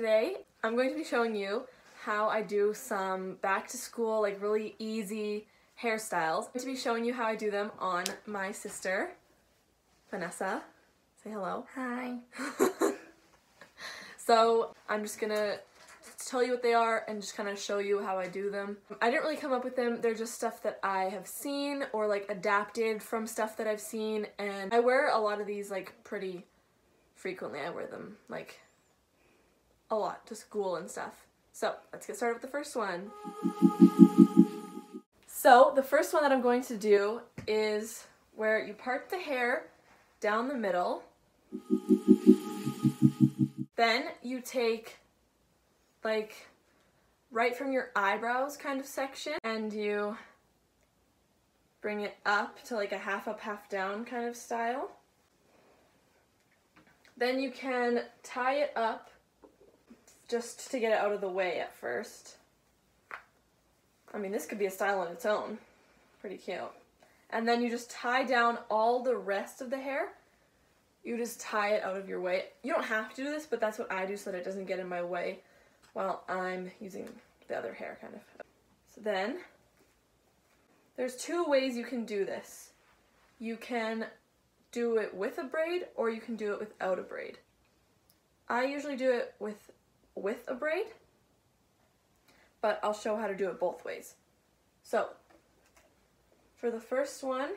today I'm going to be showing you how I do some back to school, like really easy hairstyles. I'm going to be showing you how I do them on my sister, Vanessa. Say hello. Hi. So I'm just gonna tell you what they are and just kind of show you how I do them. I didn't really come up with them, they're just stuff that I have seen or like adapted from stuff that I've seen, and I wear a lot of these like pretty frequently. I wear them like a lot to school and stuff. So let's get started with the first one. So the first one that I'm going to do is where you part the hair down the middle. Then you take like right from your eyebrows kind of section and you bring it up to like a half up, half down kind of style. Then you can tie it up just to get it out of the way at first. I mean, this could be a style on its own. Pretty cute. And then you just tie down all the rest of the hair. You just tie it out of your way. You don't have to do this, but that's what I do so that it doesn't get in my way while I'm using the other hair, kind of. So then, there's two ways you can do this. You can do it with a braid, or you can do it without a braid. I usually do it with a braid, but I'll show how to do it both ways. So, for the first one,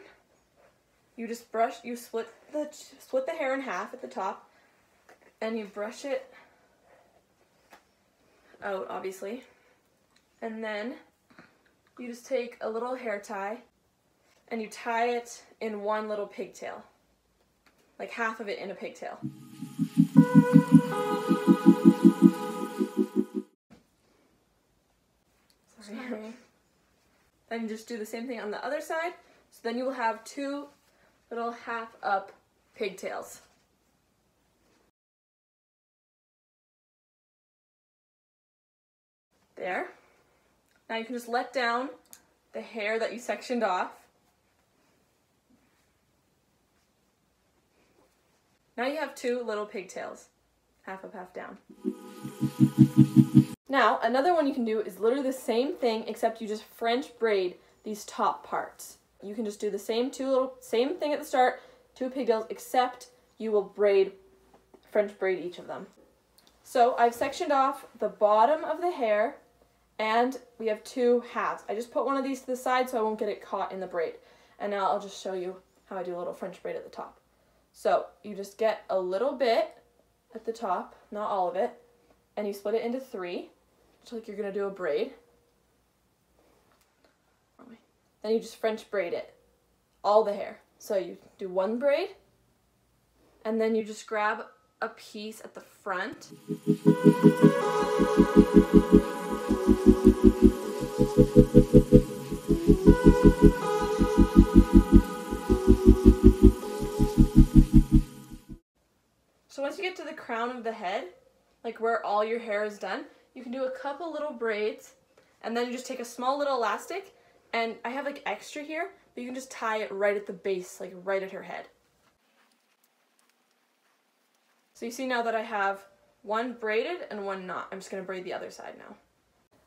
you just split the hair in half at the top, and you brush it out, obviously. And then you just take a little hair tie and you tie it in one little pigtail, like half of it in a pigtail. Sorry. Then you just do the same thing on the other side. So then you will have two little half up pigtails. There. Now you can just let down the hair that you sectioned off. Now you have two little pigtails, half up, half down. Now, another one you can do is literally the same thing, except you just French braid these top parts. You can just do the same same thing at the start, two pigtails, except you will French braid each of them. So I've sectioned off the bottom of the hair, and we have two halves. I just put one of these to the side so I won't get it caught in the braid. And now I'll just show you how I do a little French braid at the top. So you just get a little bit at the top, not all of it, and you split it into three, just like you're gonna do a braid. Then you just French braid it, all the hair. So you do one braid, and then you just grab a piece at the front. So once you get to the crown of the head, like where all your hair is done, you can do a couple little braids, and then you just take a small little elastic, and I have like extra here, but you can just tie it right at the base, like right at her head. So you see now that I have one braided and one not. I'm just going to braid the other side now.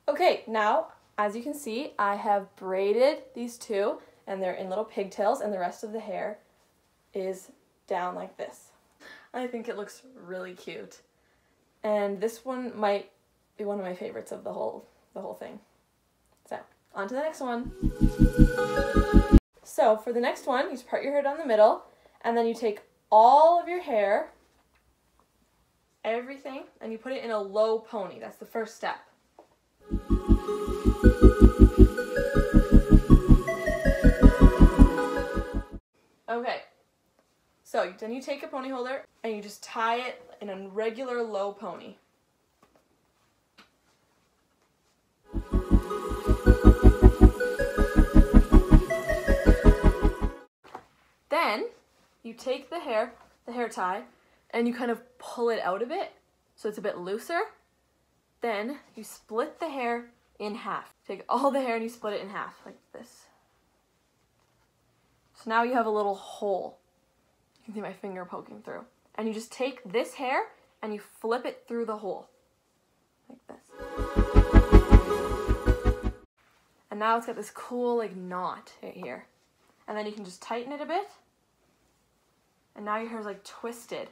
Okay, now, as you can see, I have braided these two, and they're in little pigtails, and the rest of the hair is down like this. I think it looks really cute. And this one might be one of my favorites of the whole thing. So, on to the next one. So, for the next one, you just part your hair down the middle, and then you take all of your hair, everything, and you put it in a low pony. That's the first step. Okay, so then you take a pony holder and you just tie it in a regular low pony. Then you take the hair tie, and you kind of pull it out a bit so it's a bit looser. Then you split the hair in half. Take all the hair and you split it in half like this. So now you have a little hole. You can see my finger poking through. And you just take this hair and you flip it through the hole. like this. And now it's got this cool like knot right here. And then you can just tighten it a bit. And now your hair is like twisted.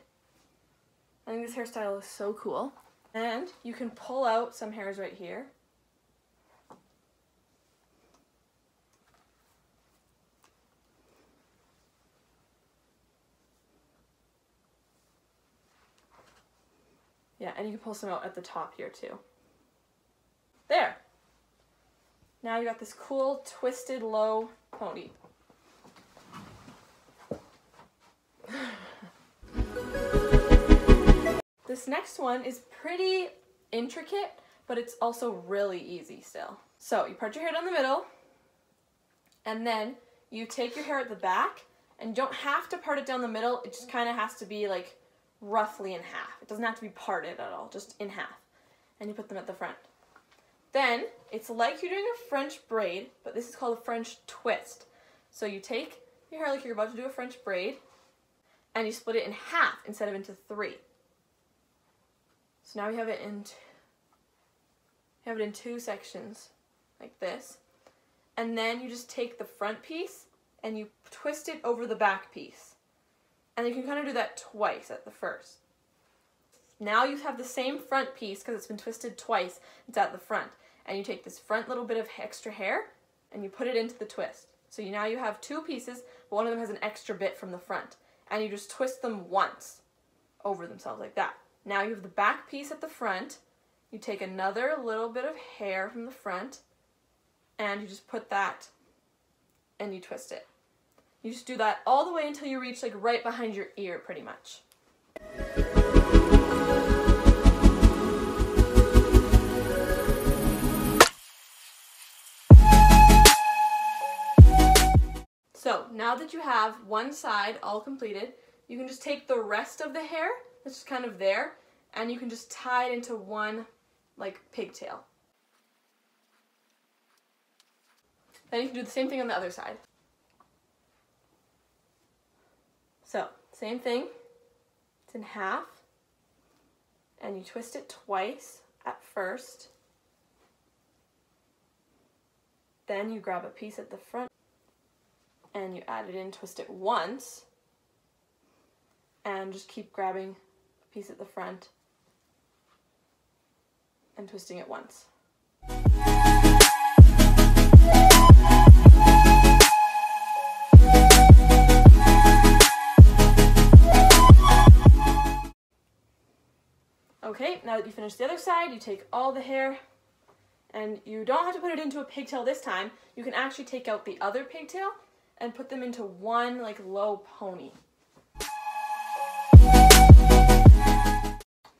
I think this hairstyle is so cool. And you can pull out some hairs right here. Yeah, and you can pull some out at the top here too. There. Now you got this cool twisted low pony. This next one is pretty intricate, but it's also really easy still. So you part your hair down the middle, and then you take your hair at the back, and you don't have to part it down the middle, it just kind of has to be like roughly in half. It doesn't have to be parted at all, just in half. And you put them at the front. Then it's like you're doing a French braid, but this is called a French twist. So you take your hair like you're about to do a French braid, and you split it in half instead of into 3. So now we have it in two sections, like this. And then you just take the front piece and you twist it over the back piece. And you can kind of do that twice at the first. Now you have the same front piece because it's been twisted twice. It's at the front. And you take this front little bit of extra hair and you put it into the twist. So now you have 2 pieces, but one of them has an extra bit from the front. And you just twist them once over themselves like that. Now you have the back piece at the front. You take another little bit of hair from the front and you just put that and you twist it. You just do that all the way until you reach like right behind your ear pretty much. So now that you have one side all completed, you can just take the rest of the hair that's just kind of there, and you can just tie it into one like pigtail. Then you can do the same thing on the other side. So, same thing, it's in half, and you twist it twice at first. Then you grab a piece at the front, and you add it in, twist it once, and just keep grabbing a piece at the front and twisting it once. Okay, now that you finished the other side, you take all the hair, and you don't have to put it into a pigtail this time. You can actually take out the other pigtail and put them into one like low pony.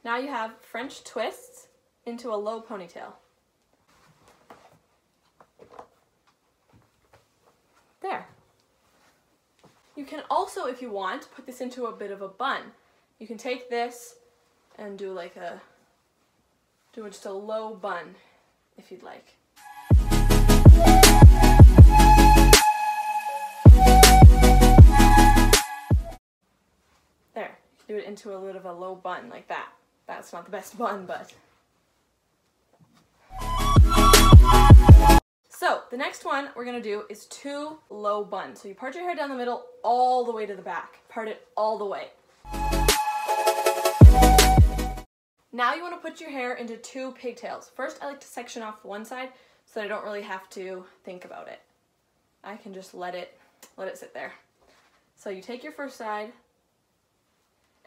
Now you have French twists into a low ponytail. There. You can also, if you want, put this into a bit of a bun. You can take this and do like just a low bun if you'd like. There, you can do it into a bit of a low bun like that. That's not the best bun, but. So the next one we're gonna do is 2 low buns. So you part your hair down the middle all the way to the back. Part it all the way. Now you want to put your hair into 2 pigtails. First, I like to section off one side so that I don't really have to think about it. I can just let it sit there. So you take your first side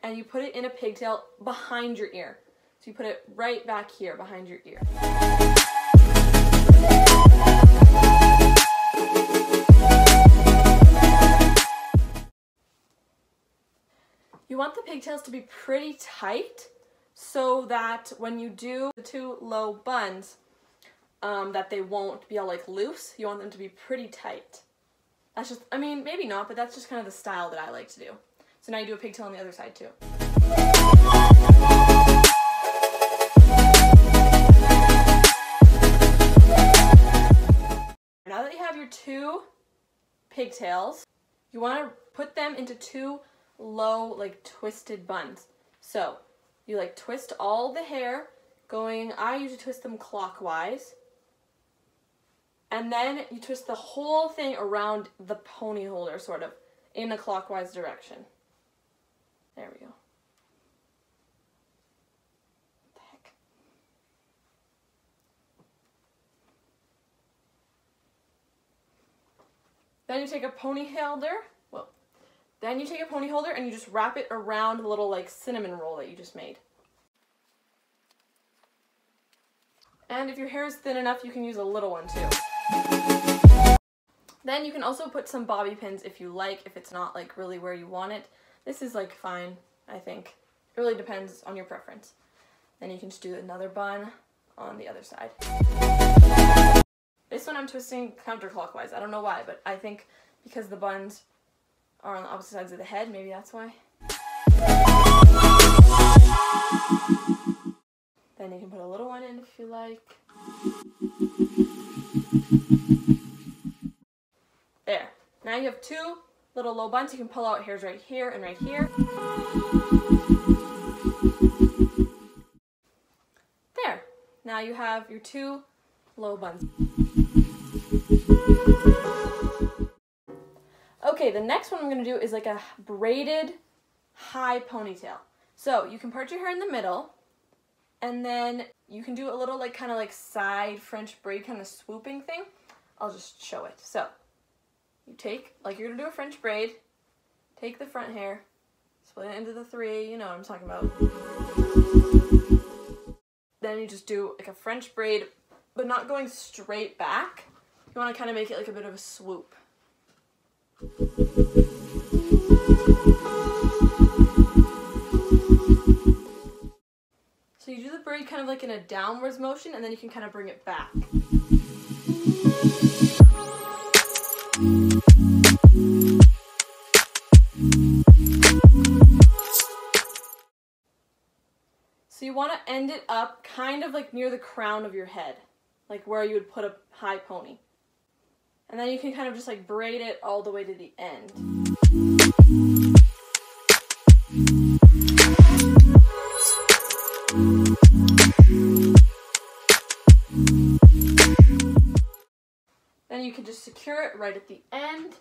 and you put it in a pigtail behind your ear. So you put it right back here behind your ear. You want the pigtails to be pretty tight so that when you do the 2 low buns, that they won't be all like loose. You want them to be pretty tight. That's just, I mean, maybe not, but that's just kind of the style that I like to do. So now you do a pigtail on the other side too. Now that you have your 2 pigtails, you want to put them into 2 low, like twisted buns. So you like twist all the hair I usually twist them clockwise. And then you twist the whole thing around the pony holder, sort of, in a clockwise direction. There we go. What the heck? Then you take a pony holder. Then you take a pony holder and you just wrap it around the little like cinnamon roll that you just made. And if your hair is thin enough, you can use a little one too. Then you can also put some bobby pins if you like, if it's not like really where you want it. This is like fine, I think. It really depends on your preference. Then you can just do another bun on the other side. This one I'm twisting counterclockwise. I don't know why, but I think because the buns are on the opposite sides of the head, maybe that's why. Then you can put a little one in if you like. There. Now you have two little low buns. You can pull out hairs right here and right here. There. Now you have your two low buns. Okay, the next one I'm going to do is like a braided high ponytail. So you can part your hair in the middle, and then you can do a little like kind of like side French braid kind of swooping thing. I'll just show it. So you take, like you're going to do a French braid, take the front hair, split it into the three, you know what I'm talking about. Then you just do like a French braid, but not going straight back. You want to kind of make it like a bit of a swoop. So you do the braid kind of like in a downwards motion, and then you can kind of bring it back. So you want to end it up kind of like near the crown of your head, like where you would put a high pony. And then you can kind of just like braid it all the way to the end. Then you can just secure it right at the end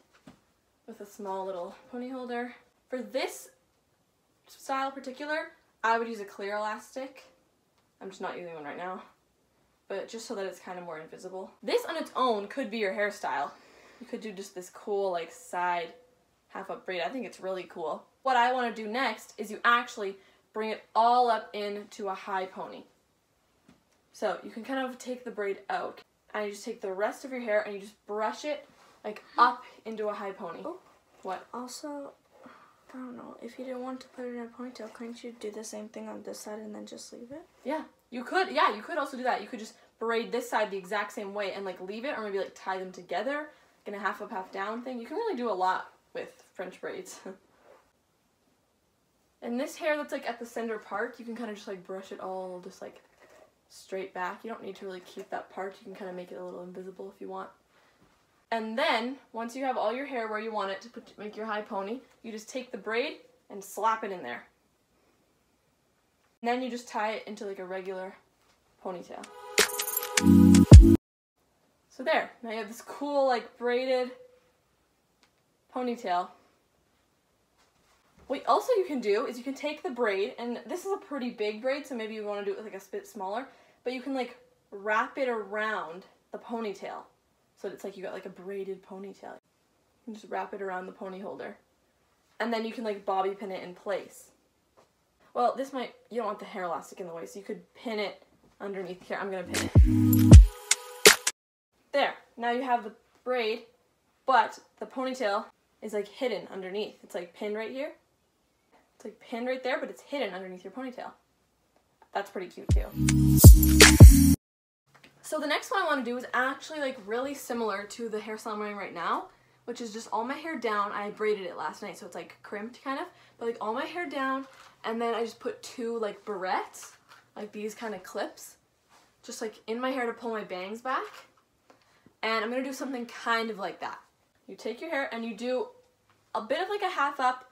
with a small little pony holder. For this style in particular, I would use a clear elastic. I'm just not using one right now, but just so that it's kind of more invisible. This on its own could be your hairstyle. You could do just this cool like side half up braid. I think it's really cool. What I want to do next is you actually bring it all up into a high pony. So you can kind of take the braid out, and you just take the rest of your hair and you just brush it like up into a high pony. Oh. What? Also, I don't know, if you didn't want to put it in a ponytail, couldn't you do the same thing on this side and then just leave it? Yeah, you could. Yeah, you could also do that. You could just braid this side the exact same way and like leave it, or maybe like tie them together, like in a half up, half down thing. You can really do a lot with French braids. And this hair that's like at the center part, you can kind of just like brush it all just like straight back. You don't need to really keep that part. You can kind of make it a little invisible if you want. And then, once you have all your hair where you want it to make your high pony, you just take the braid and slap it in there. And then you just tie it into like a regular ponytail. So there, now you have this cool like braided ponytail. What also you can do is you can take the braid, and this is a pretty big braid, so maybe you want to do it with like a bit smaller, but you can like wrap it around the ponytail. So it's like you got like a braided ponytail. You can just wrap it around the pony holder. And then you can like bobby pin it in place. Well, this might, you don't want the hair elastic in the way, so you could pin it underneath here. I'm gonna pin it. There, now you have the braid, but the ponytail is like hidden underneath. It's like pinned right here. It's like pinned right there, but it's hidden underneath your ponytail. That's pretty cute too. So the next one I want to do is actually like really similar to the hairstyle I'm wearing right now, which is just all my hair down. I braided it last night, so it's like crimped kind of, but like all my hair down, and then I just put two like barrettes, like these kind of clips, just like in my hair to pull my bangs back. And I'm going to do something kind of like that. You take your hair and you do a bit of like a half up,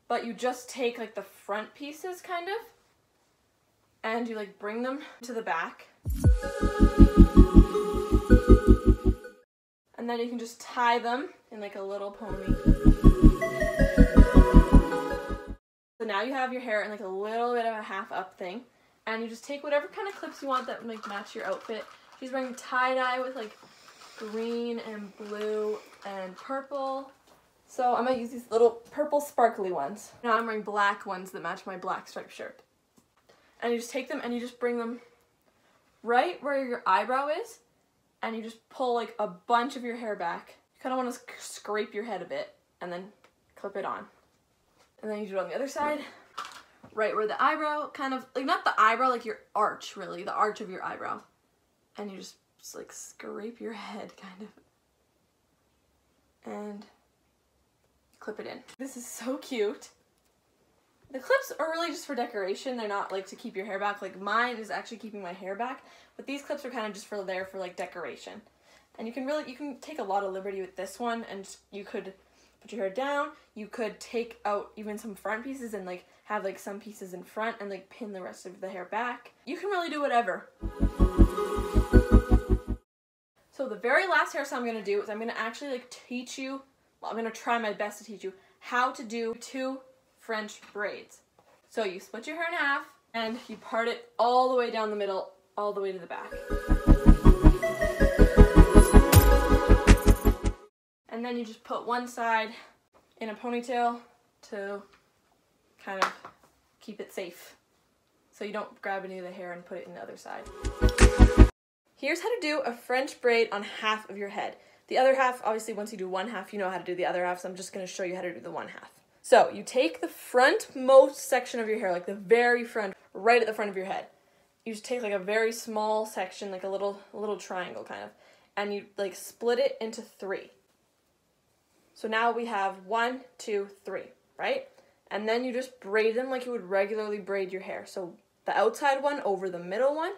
but you just take like the front pieces kind of, and you like bring them to the back. And then you can just tie them in like a little pony. So now you have your hair in like a little bit of a half up thing. And you just take whatever kind of clips you want that like match your outfit. She's wearing tie-dye with like green and blue and purple. So I'm gonna use these little purple sparkly ones. Now I'm wearing black ones that match my black striped shirt. And you just take them and you just bring them right where your eyebrow is, and you just pull like a bunch of your hair back. You kind of want to scrape your head a bit and then clip it on. And then you do it on the other side, right where the eyebrow, kind of, like not the eyebrow, like your arch really, the arch of your eyebrow. And you just like scrape your head kind of. And clip it in. This is so cute. The clips are really just for decoration. They're not like to keep your hair back. Like mine is actually keeping my hair back, but these clips are kind of just for there for like decoration. And you can take a lot of liberty with this one, and you could put your hair down. You could take out even some front pieces and like have like some pieces in front and like pin the rest of the hair back. You can really do whatever. So the very last hairstyle I'm gonna do is I'm gonna actually like teach you, well, I'm gonna try my best to teach you how to do 2 French braids. So you split your hair in half and you part it all the way down the middle, all the way to the back. And then you just put one side in a ponytail to kind of keep it safe, so you don't grab any of the hair and put it in the other side. Here's how to do a French braid on half of your head. The other half, obviously once you do one half, you know how to do the other half, so I'm just going to show you how to do the one half. So you take the frontmost section of your hair, like the very front, right at the front of your head. You just take like a very small section, like a little triangle kind of, and you like split it into 3. So now we have 1, 2, 3, right? And then you just braid them like you would regularly braid your hair. So the outside one over the middle one,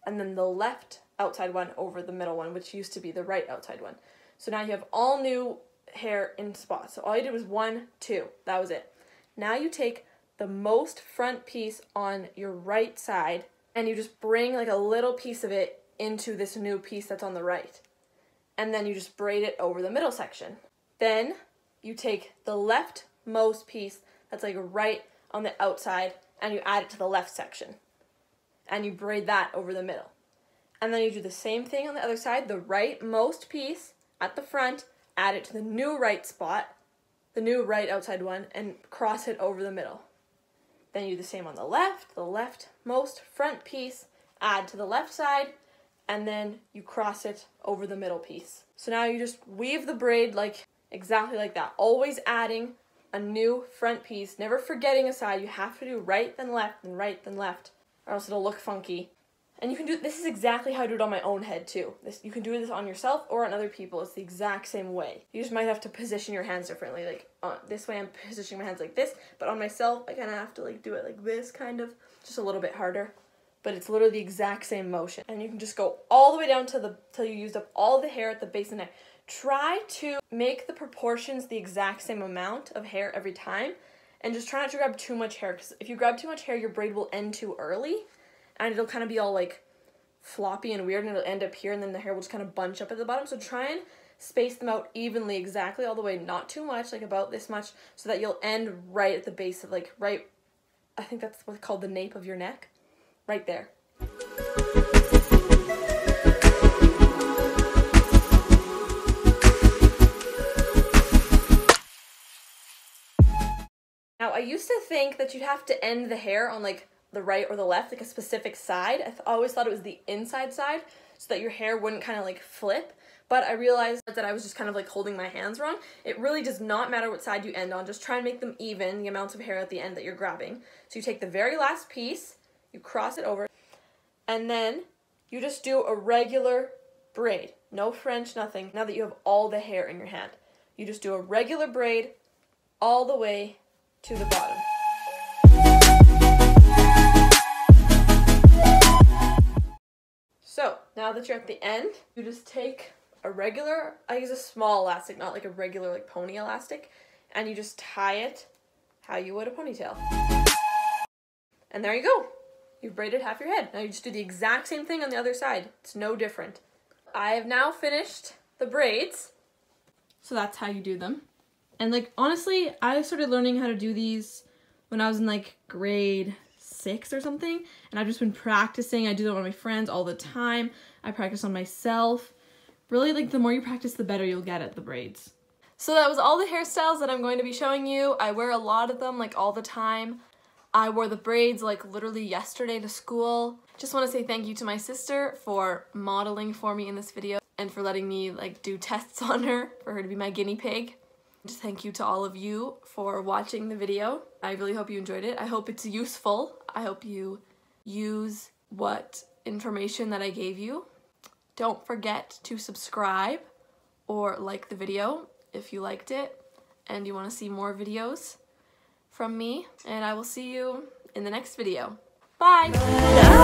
and then the left outside one over the middle one, which used to be the right outside one. So now you have all new hair in spots. So all you did was 1, 2. That was it. Now you take the most front piece on your right side and you just bring like a little piece of it into this new piece that's on the right. And then you just braid it over the middle section. Then you take the leftmost piece that's like right on the outside and you add it to the left section. And you braid that over the middle. And then you do the same thing on the other side, the rightmost piece at the front, add it to the new right spot, the new right outside one, and cross it over the middle. Then you do the same on the leftmost front piece, add to the left side, and then you cross it over the middle piece. So now you just weave the braid like exactly like that, always adding a new front piece, never forgetting a side. You have to do right then left and right then left, or else it'll look funky. And you can do, this is exactly how I do it on my own head too. You can do this on yourself or on other people. It's the exact same way. You just might have to position your hands differently. Like this way I'm positioning my hands like this, but on myself I kind of have to like do it like this kind of, just a little bit harder. But it's literally the exact same motion. And you can just go all the way down to till you used up all the hair at the base of the neck. Try to make the proportions the exact same amount of hair every time, and just try not to grab too much hair, because if you grab too much hair, your braid will end too early, and it'll kind of be all like floppy and weird, and it'll end up here, and then the hair will just kind of bunch up at the bottom. So try and space them out evenly, exactly all the way, not too much, like about this much, so that you'll end right at the base of like right, I think that's what's called the nape of your neck, right there. Now, I used to think that you'd have to end the hair on like the right or the left, like a specific side. I always thought it was the inside side, so that your hair wouldn't kind of like flip. But I realized that I was just kind of like holding my hands wrong. It really does not matter what side you end on. Just try and make them even, the amounts of hair at the end that you're grabbing. So you take the very last piece, you cross it over, and then you just do a regular braid. No French, nothing. Now that you have all the hair in your hand, you just do a regular braid all the way to the bottom. So now that you're at the end, you just take a regular, I use a small elastic, not like a regular like pony elastic, and you just tie it how you would a ponytail. And there you go. You've braided half your head. Now you just do the exact same thing on the other side. It's no different. I have now finished the braids. So that's how you do them. And like, honestly, I started learning how to do these when I was in like grade 6 or something. And I've just been practicing. I do them on my friends all the time. I practice on myself. Really, like, the more you practice, the better you'll get at the braids. So that was all the hairstyles that I'm going to be showing you. I wear a lot of them, like, all the time. I wore the braids, like, literally yesterday to school. Just want to say thank you to my sister for modeling for me in this video and for letting me, like, do tests on her, for her to be my guinea pig. Just thank you to all of you for watching the video. I really hope you enjoyed it. I hope it's useful. I hope you use what information that I gave you. Don't forget to subscribe or like the video if you liked it and you want to see more videos from me. And I will see you in the next video. Bye!